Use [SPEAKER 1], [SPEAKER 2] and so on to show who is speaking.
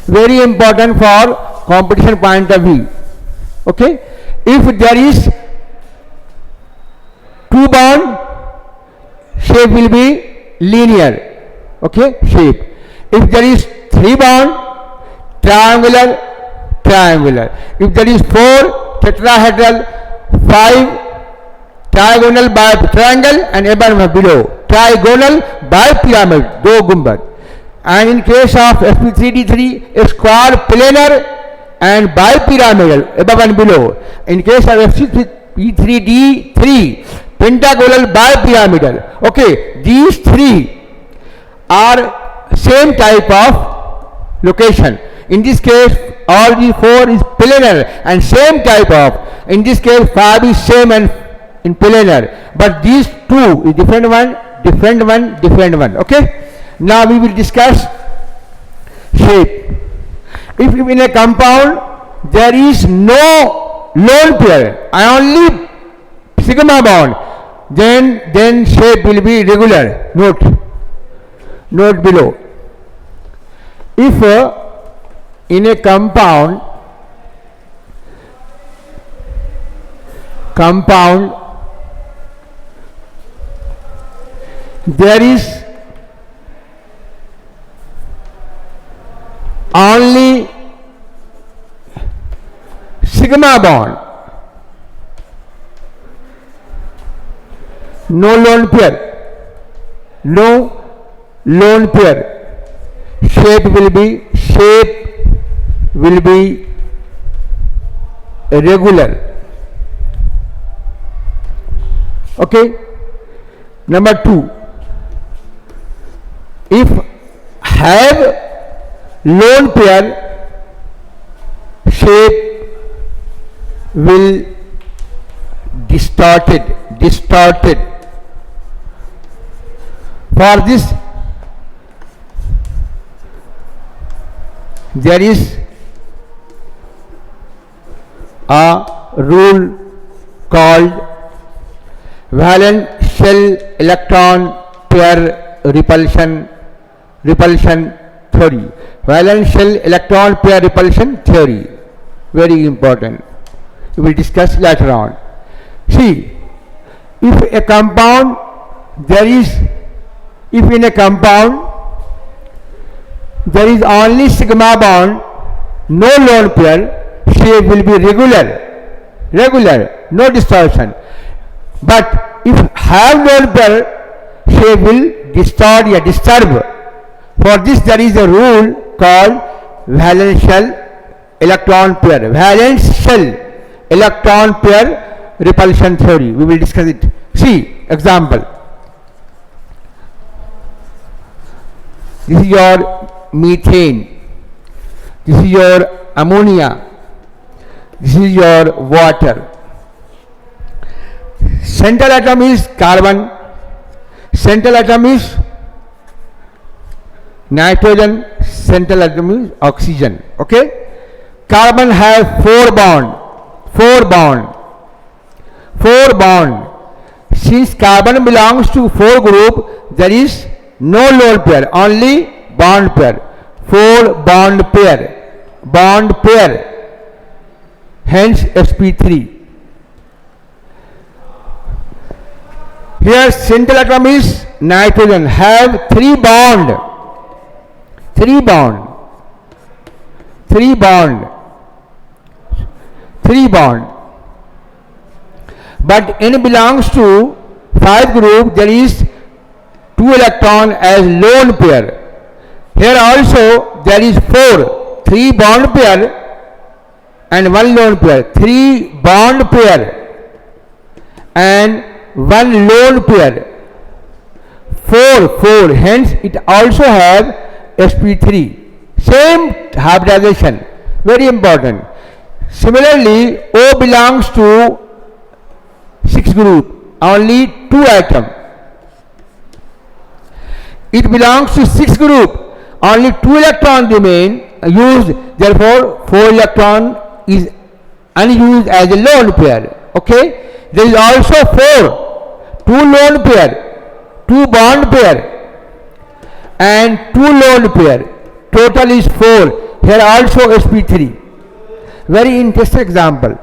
[SPEAKER 1] Very important for competition point of view. Okay, if there is 2 bond, shape will be linear. Okay, shape. If there is 3 bond, triangular, triangular. If there is 4, tetrahedral, 5, trigonal by triangle, and above below trigonal by pyramid, do gumbad. And in case of sp3d3, a square planar and bipyramidal above and below. In case of sp3d3, pentagonal bipyramidal. Okay, these 3 are same type of location. In this case, all the 4 is planar and same type of. In this case, 5 is same and in planar, but these 2 is different one, different one, different one. Okay. Now we will discuss shape. If in a compound there is no lone pair, only sigma bond, then shape will be regular. Note below. If in a compound there is only sigma bond, no lone pair, shape will be regular. Okay. Number 2, if have lone pair, shape will distorted. For this there is a rule called valence shell electron pair repulsion theory. Valence shell electron pair repulsion theory. Very important. We will discuss later on. See, if in a compound there is only sigma bond, no lone pair, shape will be regular, no distortion. But if have lone pair, shape will disturb. For this there is a rule called valence shell electron pair repulsion theory. We will discuss it. See, example. This is your methane. This is your ammonia. This is your water. Central atom is carbon. Central atom is nitrogen. Central atom is oxygen. Okay. Carbon has 4 bond. Since carbon belongs to 4 group, there is no lone pair, only bond pair. 4 bond pair. Hence sp3. Here central atom is nitrogen, have 3 bond. But N belongs to 5 group, there is 2 electron as lone pair. Here also there is 3 bond pair and 1 lone pair. 3 bond pair and 1 lone pair. 4. Hence it also have sp3. Same hybridization. Very important. Similarly, O belongs to 6 group, only 2 atom. It belongs to 6 group, only 2 electron remain used, therefore 4 electron is unused as a lone pair. Okay. There is also 2 lone pair, 2 bond pair and 2 lone pair. Total is 4. Here also sp3. Very interesting example.